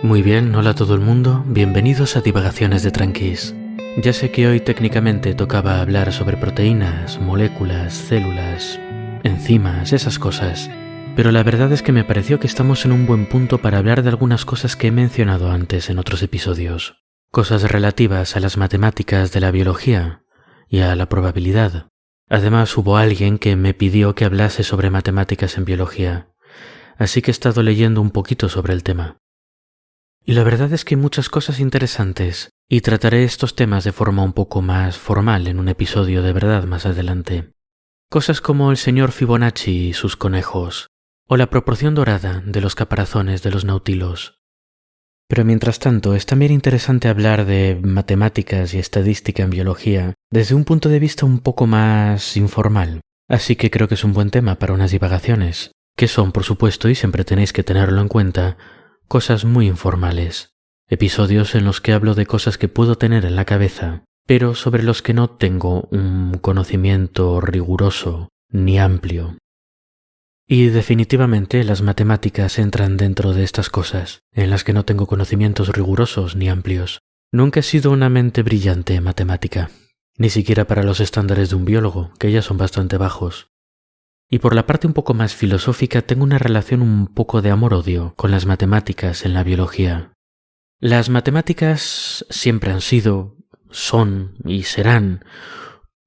Muy bien, hola a todo el mundo, bienvenidos a Divagaciones de Tranquis. Ya sé que hoy técnicamente tocaba hablar sobre proteínas, moléculas, células, enzimas, esas cosas, pero la verdad es que me pareció que estamos en un buen punto para hablar de algunas cosas que he mencionado antes en otros episodios, cosas relativas a las matemáticas de la biología y a la probabilidad. Además hubo alguien que me pidió que hablase sobre matemáticas en biología, así que he estado leyendo un poquito sobre el tema. Y la verdad es que hay muchas cosas interesantes, y trataré estos temas de forma un poco más formal en un episodio de verdad más adelante. Cosas como el señor Fibonacci y sus conejos, o la proporción dorada de los caparazones de los nautilos. Pero mientras tanto, es también interesante hablar de matemáticas y estadística en biología desde un punto de vista un poco más informal, así que creo que es un buen tema para unas divagaciones, que son, por supuesto, y siempre tenéis que tenerlo en cuenta, cosas muy informales, episodios en los que hablo de cosas que puedo tener en la cabeza, pero sobre los que no tengo un conocimiento riguroso ni amplio. Y definitivamente las matemáticas entran dentro de estas cosas, en las que no tengo conocimientos rigurosos ni amplios. Nunca he sido una mente brillante en matemática, ni siquiera para los estándares de un biólogo, que ya son bastante bajos. Y por la parte un poco más filosófica tengo una relación un poco de amor-odio con las matemáticas en la biología. Las matemáticas siempre han sido, son y serán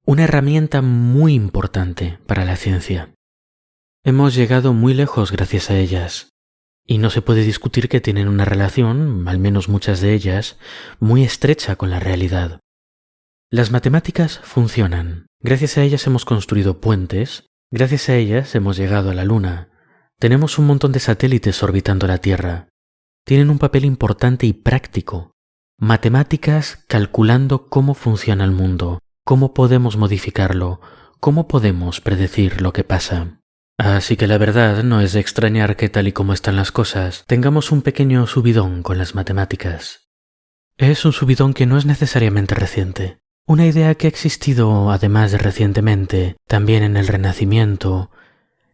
una herramienta muy importante para la ciencia. Hemos llegado muy lejos gracias a ellas, y no se puede discutir que tienen una relación, al menos muchas de ellas, muy estrecha con la realidad. Las matemáticas funcionan. Gracias a ellas hemos construido puentes. Gracias a ellas hemos llegado a la Luna. Tenemos un montón de satélites orbitando la Tierra. Tienen un papel importante y práctico. Matemáticas calculando cómo funciona el mundo, cómo podemos modificarlo, cómo podemos predecir lo que pasa. Así que la verdad no es de extrañar que tal y como están las cosas, tengamos un pequeño subidón con las matemáticas. Es un subidón que no es necesariamente reciente. Una idea que ha existido, además de recientemente, también en el Renacimiento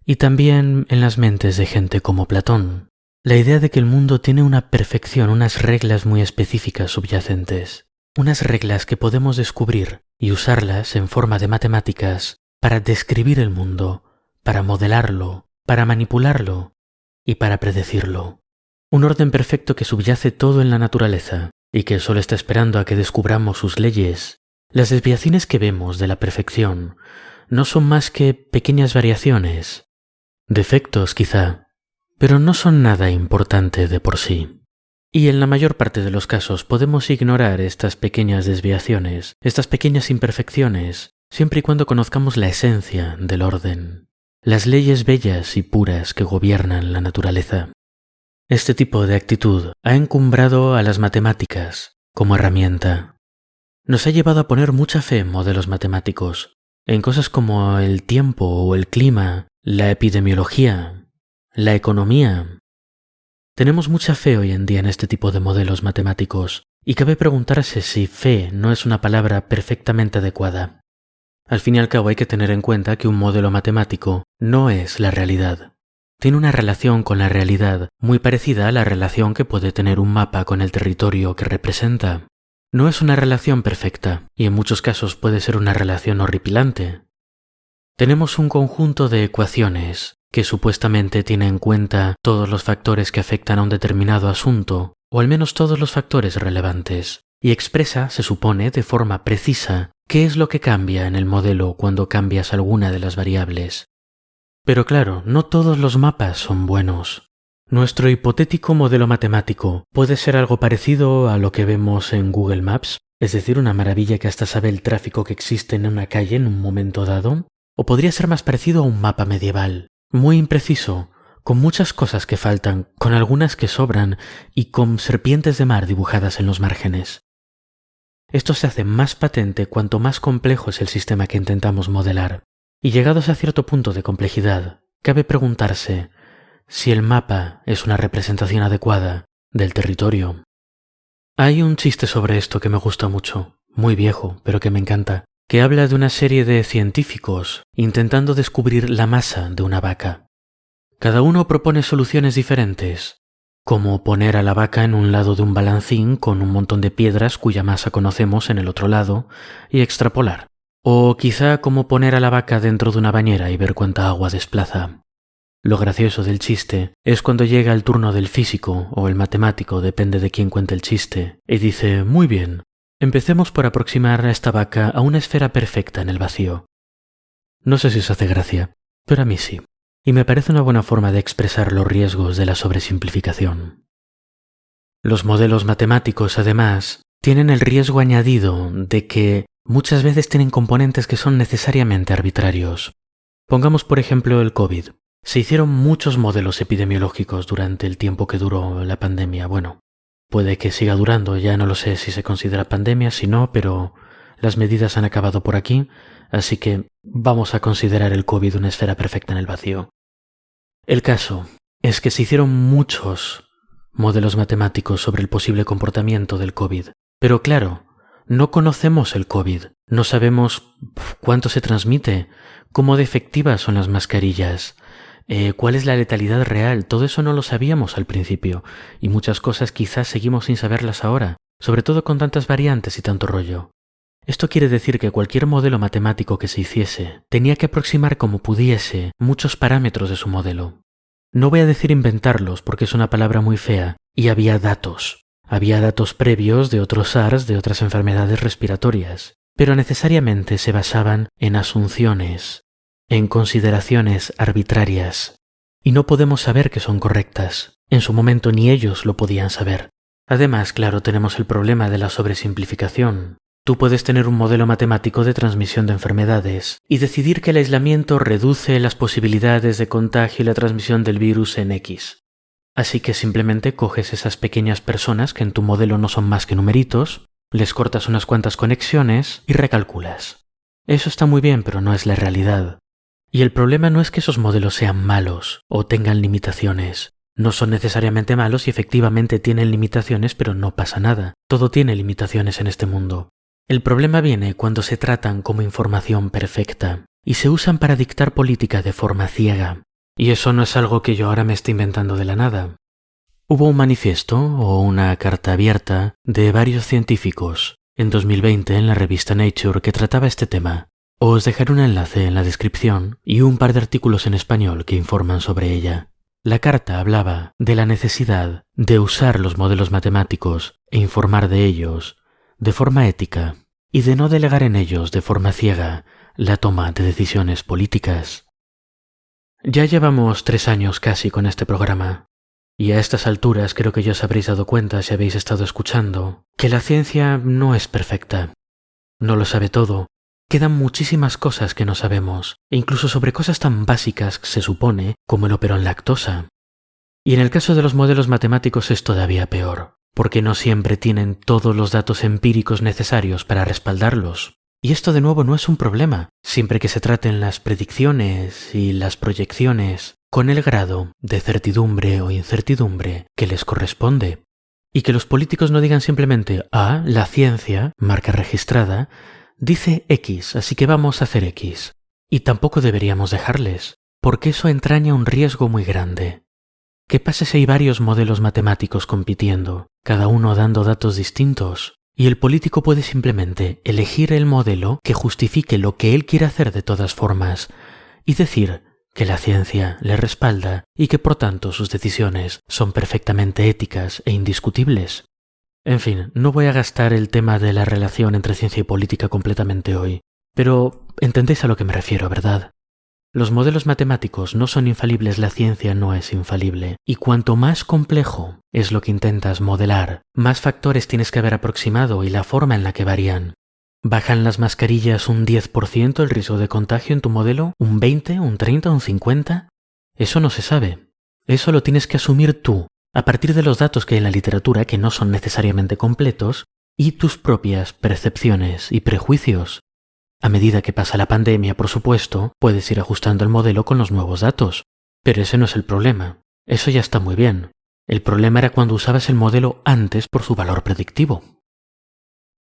y también en las mentes de gente como Platón. La idea de que el mundo tiene una perfección, unas reglas muy específicas subyacentes. Unas reglas que podemos descubrir y usarlas en forma de matemáticas para describir el mundo, para modelarlo, para manipularlo y para predecirlo. Un orden perfecto que subyace todo en la naturaleza y que solo está esperando a que descubramos sus leyes. Las desviaciones que vemos de la perfección no son más que pequeñas variaciones, defectos quizá, pero no son nada importante de por sí. Y en la mayor parte de los casos podemos ignorar estas pequeñas desviaciones, estas pequeñas imperfecciones, siempre y cuando conozcamos la esencia del orden, las leyes bellas y puras que gobiernan la naturaleza. Este tipo de actitud ha encumbrado a las matemáticas como herramienta. Nos ha llevado a poner mucha fe en modelos matemáticos, en cosas como el tiempo o el clima, la epidemiología, la economía. Tenemos mucha fe hoy en día en este tipo de modelos matemáticos, y cabe preguntarse si fe no es una palabra perfectamente adecuada. Al fin y al cabo hay que tener en cuenta que un modelo matemático no es la realidad. Tiene una relación con la realidad muy parecida a la relación que puede tener un mapa con el territorio que representa. No es una relación perfecta, y en muchos casos puede ser una relación horripilante. Tenemos un conjunto de ecuaciones que supuestamente tiene en cuenta todos los factores que afectan a un determinado asunto, o al menos todos los factores relevantes, y expresa, se supone, de forma precisa qué es lo que cambia en el modelo cuando cambias alguna de las variables. Pero claro, no todos los mapas son buenos. Nuestro hipotético modelo matemático puede ser algo parecido a lo que vemos en Google Maps, es decir, una maravilla que hasta sabe el tráfico que existe en una calle en un momento dado, o podría ser más parecido a un mapa medieval, muy impreciso, con muchas cosas que faltan, con algunas que sobran y con serpientes de mar dibujadas en los márgenes. Esto se hace más patente cuanto más complejo es el sistema que intentamos modelar, y llegados a cierto punto de complejidad, cabe preguntarse si el mapa es una representación adecuada del territorio. Hay un chiste sobre esto que me gusta mucho, muy viejo, pero que me encanta, que habla de una serie de científicos intentando descubrir la masa de una vaca. Cada uno propone soluciones diferentes, como poner a la vaca en un lado de un balancín con un montón de piedras cuya masa conocemos en el otro lado y extrapolar. O quizá como poner a la vaca dentro de una bañera y ver cuánta agua desplaza. Lo gracioso del chiste es cuando llega el turno del físico o el matemático, depende de quién cuente el chiste, y dice: muy bien, empecemos por aproximar a esta vaca a una esfera perfecta en el vacío. No sé si os hace gracia, pero a mí sí. Y me parece una buena forma de expresar los riesgos de la sobresimplificación. Los modelos matemáticos, además, tienen el riesgo añadido de que muchas veces tienen componentes que son necesariamente arbitrarios. Pongamos por ejemplo el COVID. Se hicieron muchos modelos epidemiológicos durante el tiempo que duró la pandemia. Bueno, puede que siga durando, ya no lo sé si se considera pandemia, si no, pero las medidas han acabado por aquí, así que vamos a considerar el COVID una esfera perfecta en el vacío. El caso es que se hicieron muchos modelos matemáticos sobre el posible comportamiento del COVID. Pero claro, no conocemos el COVID, no sabemos cuánto se transmite, cómo de efectivas son las mascarillas, cuál es la letalidad real. Todo eso no lo sabíamos al principio, y muchas cosas quizás seguimos sin saberlas ahora, sobre todo con tantas variantes y tanto rollo. Esto quiere decir que cualquier modelo matemático que se hiciese tenía que aproximar como pudiese muchos parámetros de su modelo. No voy a decir inventarlos porque es una palabra muy fea, y había datos. Había datos previos de otros SARS, de otras enfermedades respiratorias, pero necesariamente se basaban en asunciones, en consideraciones arbitrarias, y no podemos saber que son correctas. En su momento ni ellos lo podían saber. Además, claro, tenemos el problema de la sobresimplificación. Tú puedes tener un modelo matemático de transmisión de enfermedades y decidir que el aislamiento reduce las posibilidades de contagio y la transmisión del virus en X. Así que simplemente coges esas pequeñas personas que en tu modelo no son más que numeritos, les cortas unas cuantas conexiones y recalculas. Eso está muy bien, pero no es la realidad. Y el problema no es que esos modelos sean malos o tengan limitaciones. No son necesariamente malos y efectivamente tienen limitaciones, pero no pasa nada. Todo tiene limitaciones en este mundo. El problema viene cuando se tratan como información perfecta y se usan para dictar política de forma ciega. Y eso no es algo que yo ahora me esté inventando de la nada. Hubo un manifiesto o una carta abierta de varios científicos en 2020 en la revista Nature que trataba este tema. Os dejaré un enlace en la descripción y un par de artículos en español que informan sobre ella. La carta hablaba de la necesidad de usar los modelos matemáticos e informar de ellos de forma ética y de no delegar en ellos de forma ciega la toma de decisiones políticas. Ya llevamos 3 años casi con este programa, y a estas alturas creo que ya os habréis dado cuenta, si habéis estado escuchando, que la ciencia no es perfecta. No lo sabe todo. Quedan muchísimas cosas que no sabemos, e incluso sobre cosas tan básicas, se supone, como el operón lactosa. Y en el caso de los modelos matemáticos es todavía peor, porque no siempre tienen todos los datos empíricos necesarios para respaldarlos. Y esto de nuevo no es un problema, siempre que se traten las predicciones y las proyecciones con el grado de certidumbre o incertidumbre que les corresponde. Y que los políticos no digan simplemente: ah, la ciencia, marca registrada, dice X, así que vamos a hacer X. Y tampoco deberíamos dejarles, porque eso entraña un riesgo muy grande. ¿Qué pasa si hay varios modelos matemáticos compitiendo, cada uno dando datos distintos? Y el político puede simplemente elegir el modelo que justifique lo que él quiere hacer de todas formas y decir que la ciencia le respalda y que por tanto sus decisiones son perfectamente éticas e indiscutibles. En fin, no voy a gastar el tema de la relación entre ciencia y política completamente hoy, pero entendéis a lo que me refiero, ¿verdad? Los modelos matemáticos no son infalibles, la ciencia no es infalible, y cuanto más complejo es lo que intentas modelar, más factores tienes que haber aproximado y la forma en la que varían. ¿Bajan las mascarillas un 10% el riesgo de contagio en tu modelo? ¿Un 20, un 30, un 50? Eso no se sabe. Eso lo tienes que asumir tú, a partir de los datos que hay en la literatura, que no son necesariamente completos, y tus propias percepciones y prejuicios. A medida que pasa la pandemia, por supuesto, puedes ir ajustando el modelo con los nuevos datos. Pero ese no es el problema. Eso ya está muy bien. El problema era cuando usabas el modelo antes por su valor predictivo.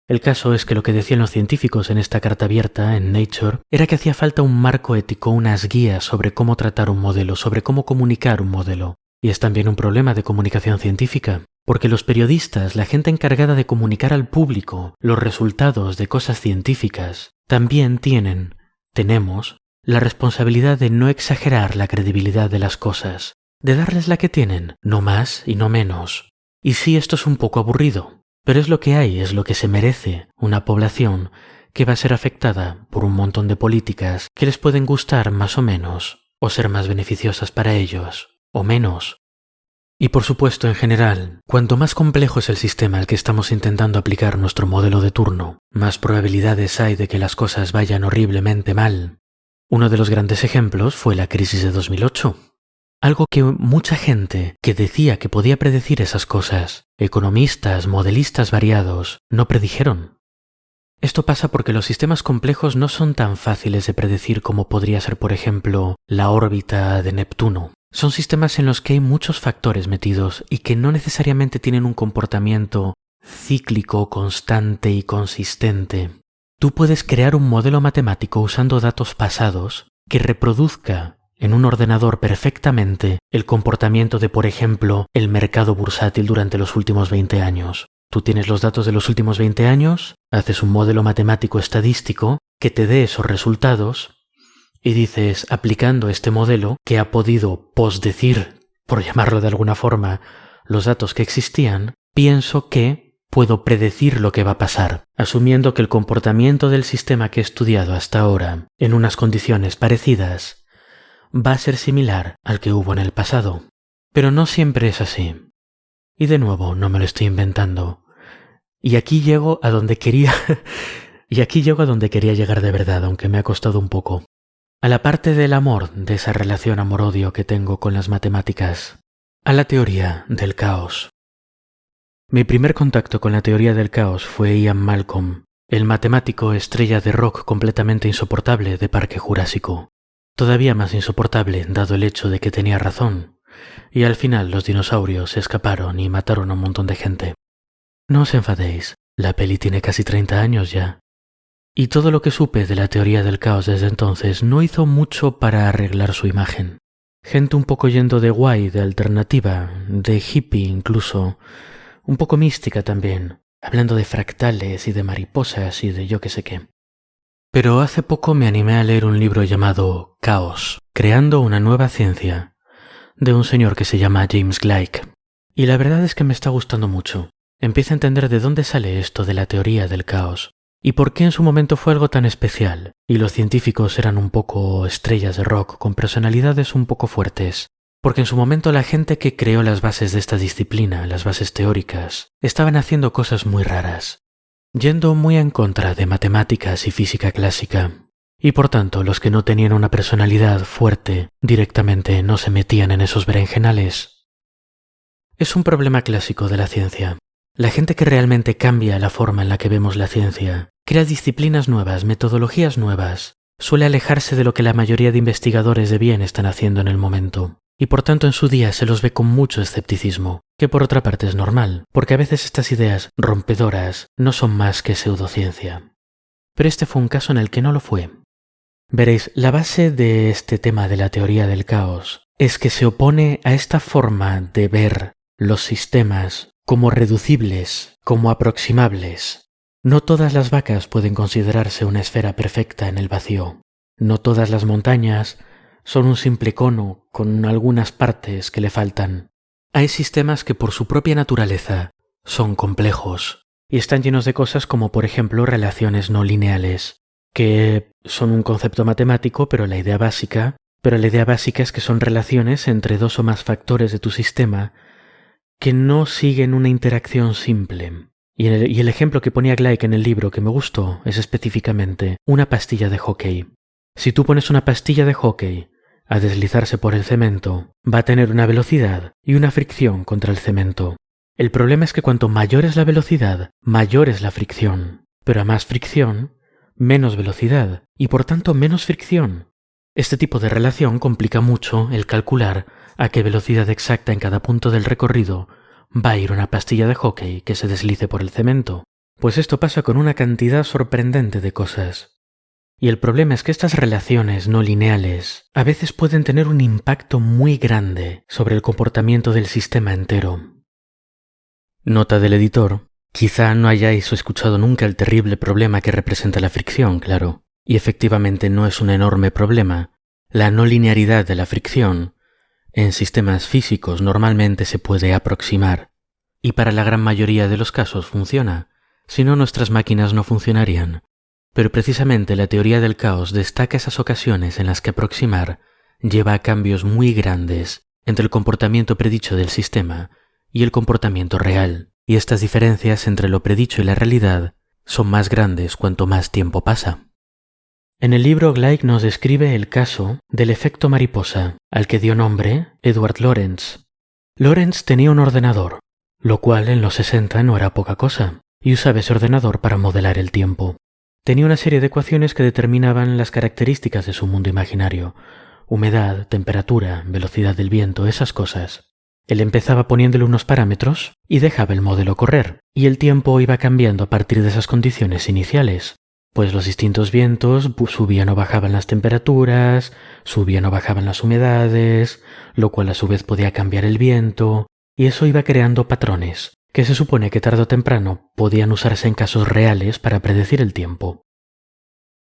El caso es que lo que decían los científicos en esta carta abierta en Nature era que hacía falta un marco ético, unas guías sobre cómo tratar un modelo, sobre cómo comunicar un modelo. Y es también un problema de comunicación científica, porque los periodistas, la gente encargada de comunicar al público los resultados de cosas científicas, también tenemos, la responsabilidad de no exagerar la credibilidad de las cosas, de darles la que tienen, no más y no menos. Y sí, esto es un poco aburrido, pero es lo que hay, es lo que se merece una población que va a ser afectada por un montón de políticas que les pueden gustar más o menos, o ser más beneficiosas para ellos, o menos. Y por supuesto, en general, cuanto más complejo es el sistema al que estamos intentando aplicar nuestro modelo de turno, más probabilidades hay de que las cosas vayan horriblemente mal. Uno de los grandes ejemplos fue la crisis de 2008. Algo que mucha gente que decía que podía predecir esas cosas, economistas, modelistas variados, no predijeron. Esto pasa porque los sistemas complejos no son tan fáciles de predecir como podría ser, por ejemplo, la órbita de Neptuno. Son sistemas en los que hay muchos factores metidos y que no necesariamente tienen un comportamiento cíclico, constante y consistente. Tú puedes crear un modelo matemático usando datos pasados que reproduzca en un ordenador perfectamente el comportamiento de, por ejemplo, el mercado bursátil durante los últimos 20 años. Tú tienes los datos de los últimos 20 años, haces un modelo matemático estadístico que te dé esos resultados y dices, aplicando este modelo que ha podido posdecir, por llamarlo de alguna forma, los datos que existían, pienso que puedo predecir lo que va a pasar, asumiendo que el comportamiento del sistema que he estudiado hasta ahora, en unas condiciones parecidas, va a ser similar al que hubo en el pasado. Pero no siempre es así. Y de nuevo, no me lo estoy inventando. Y aquí llego a donde quería llegar de verdad, aunque me ha costado un poco. A la parte del amor, de esa relación amor-odio que tengo con las matemáticas, a la teoría del caos. Mi primer contacto con la teoría del caos fue Ian Malcolm, el matemático estrella de rock completamente insoportable de Parque Jurásico. Todavía más insoportable dado el hecho de que tenía razón, y al final los dinosaurios se escaparon y mataron a un montón de gente. No os enfadéis, la peli tiene casi 30 años ya. Y todo lo que supe de la teoría del caos desde entonces no hizo mucho para arreglar su imagen. Gente un poco yendo de guay, de alternativa, de hippie incluso, un poco mística también, hablando de fractales y de mariposas y de yo qué sé qué. Pero hace poco me animé a leer un libro llamado Caos, creando una nueva ciencia, de un señor que se llama James Gleick. Y la verdad es que me está gustando mucho. Empiezo a entender de dónde sale esto de la teoría del caos, y por qué en su momento fue algo tan especial, y los científicos eran un poco estrellas de rock con personalidades un poco fuertes. Porque en su momento la gente que creó las bases de esta disciplina, las bases teóricas, estaban haciendo cosas muy raras, yendo muy en contra de matemáticas y física clásica. Y por tanto, los que no tenían una personalidad fuerte directamente no se metían en esos berenjenales. Es un problema clásico de la ciencia. La gente que realmente cambia la forma en la que vemos la ciencia, crea disciplinas nuevas, metodologías nuevas, suele alejarse de lo que la mayoría de investigadores de bien están haciendo en el momento. Y por tanto en su día se los ve con mucho escepticismo, que por otra parte es normal, porque a veces estas ideas rompedoras no son más que pseudociencia. Pero este fue un caso en el que no lo fue. Veréis, la base de este tema de la teoría del caos es que se opone a esta forma de ver los sistemas como reducibles, como aproximables. No todas las vacas pueden considerarse una esfera perfecta en el vacío. No todas las montañas son un simple cono con algunas partes que le faltan. Hay sistemas que por su propia naturaleza son complejos y están llenos de cosas como por ejemplo relaciones no lineales, que son un concepto matemático, pero la idea básica es que son relaciones entre dos o más factores de tu sistema que no siguen una interacción simple. Y el ejemplo que ponía Gleick en el libro que me gustó es específicamente una pastilla de hockey. Si tú pones una pastilla de hockey a deslizarse por el cemento, va a tener una velocidad y una fricción contra el cemento. El problema es que cuanto mayor es la velocidad, mayor es la fricción. Pero a más fricción, menos velocidad y por tanto menos fricción. Este tipo de relación complica mucho el calcular a qué velocidad exacta en cada punto del recorrido va a ir una pastilla de hockey que se deslice por el cemento. Pues esto pasa con una cantidad sorprendente de cosas. Y el problema es que estas relaciones no lineales a veces pueden tener un impacto muy grande sobre el comportamiento del sistema entero. Nota del editor: quizá no hayáis escuchado nunca el terrible problema que representa la fricción, claro. Y efectivamente no es un enorme problema. La no linearidad de la fricción en sistemas físicos normalmente se puede aproximar. Y para la gran mayoría de los casos funciona. Si no, nuestras máquinas no funcionarían. Pero precisamente la teoría del caos destaca esas ocasiones en las que aproximar lleva a cambios muy grandes entre el comportamiento predicho del sistema y el comportamiento real. Y estas diferencias entre lo predicho y la realidad son más grandes cuanto más tiempo pasa. En el libro Gleick nos describe el caso del efecto mariposa, al que dio nombre Edward Lorenz. Lorenz tenía un ordenador, lo cual en los 60 no era poca cosa, y usaba ese ordenador para modelar el tiempo. Tenía una serie de ecuaciones que determinaban las características de su mundo imaginario: humedad, temperatura, velocidad del viento, esas cosas. Él empezaba poniéndole unos parámetros y dejaba el modelo correr, y el tiempo iba cambiando a partir de esas condiciones iniciales. Pues los distintos vientos subían o bajaban las temperaturas, subían o bajaban las humedades, lo cual a su vez podía cambiar el viento, y eso iba creando patrones, que se supone que tarde o temprano podían usarse en casos reales para predecir el tiempo.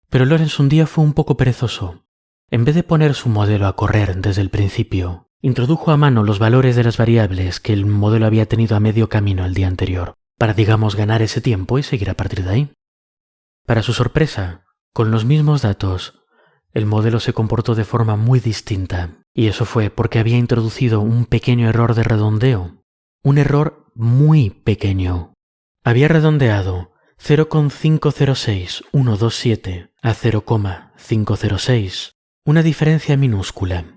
Pero Lorenz un día fue un poco perezoso. En vez de poner su modelo a correr desde el principio, introdujo a mano los valores de las variables que el modelo había tenido a medio camino el día anterior, para, digamos, ganar ese tiempo y seguir a partir de ahí. Para su sorpresa, con los mismos datos, el modelo se comportó de forma muy distinta, y eso fue porque había introducido un pequeño error de redondeo. Un error muy pequeño. Había redondeado 0,506127 a 0,506, una diferencia minúscula.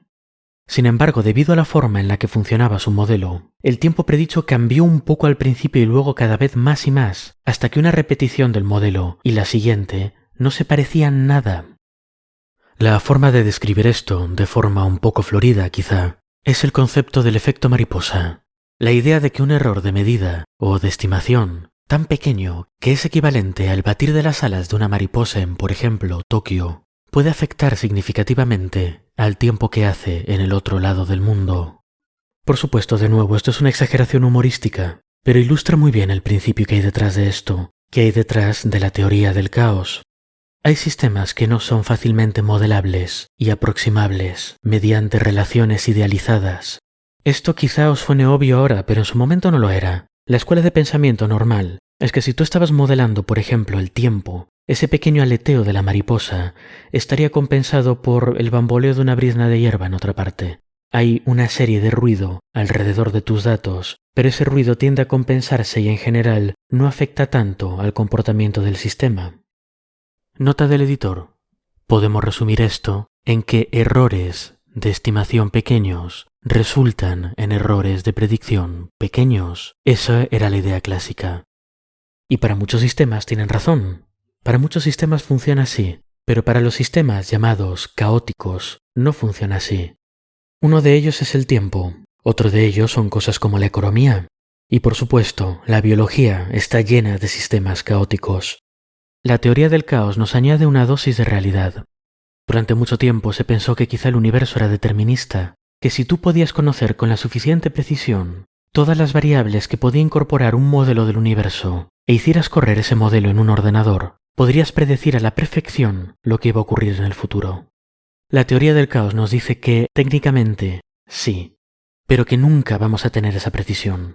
Sin embargo, debido a la forma en la que funcionaba su modelo, el tiempo predicho cambió un poco al principio y luego cada vez más y más, hasta que una repetición del modelo y la siguiente no se parecían nada. La forma de describir esto, de forma un poco florida quizá, es el concepto del efecto mariposa. La idea de que un error de medida o de estimación tan pequeño que es equivalente al batir de las alas de una mariposa en, por ejemplo, Tokio, puede afectar significativamente al tiempo que hace en el otro lado del mundo. Por supuesto, de nuevo, esto es una exageración humorística, pero ilustra muy bien el principio que hay detrás de esto, que hay detrás de la teoría del caos. Hay sistemas que no son fácilmente modelables y aproximables mediante relaciones idealizadas. Esto quizá os suene obvio ahora, pero en su momento no lo era. La escuela de pensamiento normal es que si tú estabas modelando, por ejemplo, el tiempo, ese pequeño aleteo de la mariposa estaría compensado por el bamboleo de una brizna de hierba en otra parte. Hay una serie de ruido alrededor de tus datos, pero ese ruido tiende a compensarse y en general no afecta tanto al comportamiento del sistema. Nota del editor. Podemos resumir esto en que errores de estimación pequeños resultan en errores de predicción pequeños. Esa era la idea clásica. Y para muchos sistemas tienen razón. Para muchos sistemas funciona así, pero para los sistemas llamados caóticos no funciona así. Uno de ellos es el tiempo, otro de ellos son cosas como la economía, y por supuesto, la biología está llena de sistemas caóticos. La teoría del caos nos añade una dosis de realidad. Durante mucho tiempo se pensó que quizá el universo era determinista, que si tú podías conocer con la suficiente precisión todas las variables que podía incorporar un modelo del universo e hicieras correr ese modelo en un ordenador, podrías predecir a la perfección lo que iba a ocurrir en el futuro. La teoría del caos nos dice que, técnicamente, sí, pero que nunca vamos a tener esa precisión,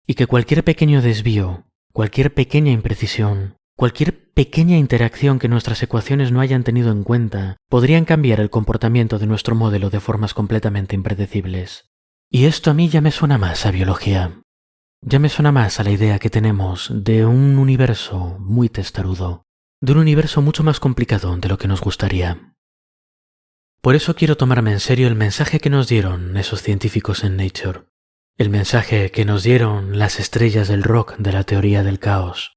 y que cualquier pequeño desvío, cualquier pequeña imprecisión, cualquier pequeña interacción que nuestras ecuaciones no hayan tenido en cuenta, podrían cambiar el comportamiento de nuestro modelo de formas completamente impredecibles. Y esto a mí ya me suena más a biología. Ya me suena más a la idea que tenemos de un universo muy testarudo, de un universo mucho más complicado de lo que nos gustaría. Por eso quiero tomarme en serio el mensaje que nos dieron esos científicos en Nature, el mensaje que nos dieron las estrellas del rock de la teoría del caos.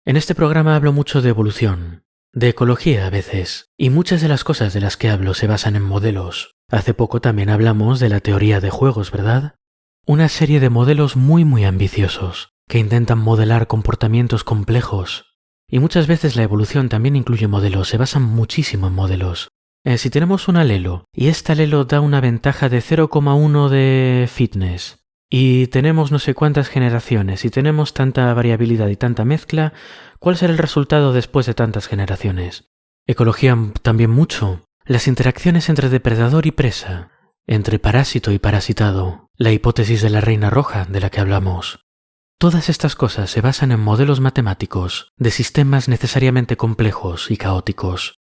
En este programa hablo mucho de evolución, de ecología a veces, y muchas de las cosas de las que hablo se basan en modelos. Hace poco también hablamos de la teoría de juegos, ¿verdad? Una serie de modelos muy ambiciosos, que intentan modelar comportamientos complejos. Y muchas veces la evolución también incluye modelos, se basan muchísimo en modelos. Si tenemos un alelo y este alelo da una ventaja de 0,1 de fitness y tenemos no sé cuántas generaciones y tenemos tanta variabilidad y tanta mezcla, ¿cuál será el resultado después de tantas generaciones? Ecología también mucho. Las interacciones entre depredador y presa, entre parásito y parasitado, la hipótesis de la reina roja de la que hablamos. Todas estas cosas se basan en modelos matemáticos de sistemas necesariamente complejos y caóticos.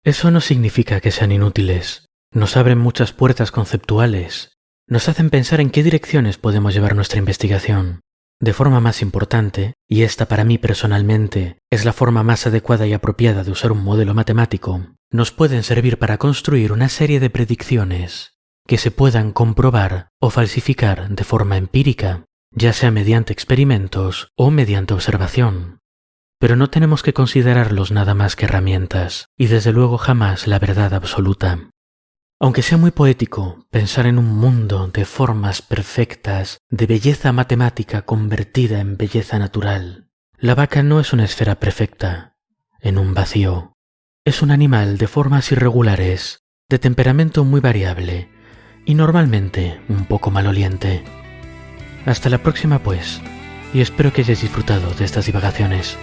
Eso no significa que sean inútiles. Nos abren muchas puertas conceptuales. Nos hacen pensar en qué direcciones podemos llevar nuestra investigación. De forma más importante, y esta para mí personalmente es la forma más adecuada y apropiada de usar un modelo matemático, nos pueden servir para construir una serie de predicciones que se puedan comprobar o falsificar de forma empírica, ya sea mediante experimentos o mediante observación. Pero no tenemos que considerarlos nada más que herramientas, y desde luego jamás la verdad absoluta. Aunque sea muy poético pensar en un mundo de formas perfectas, de belleza matemática convertida en belleza natural, la vaca no es una esfera perfecta, en un vacío. Es un animal de formas irregulares, de temperamento muy variable, y normalmente un poco maloliente. Hasta la próxima pues, y espero que hayáis disfrutado de estas divagaciones.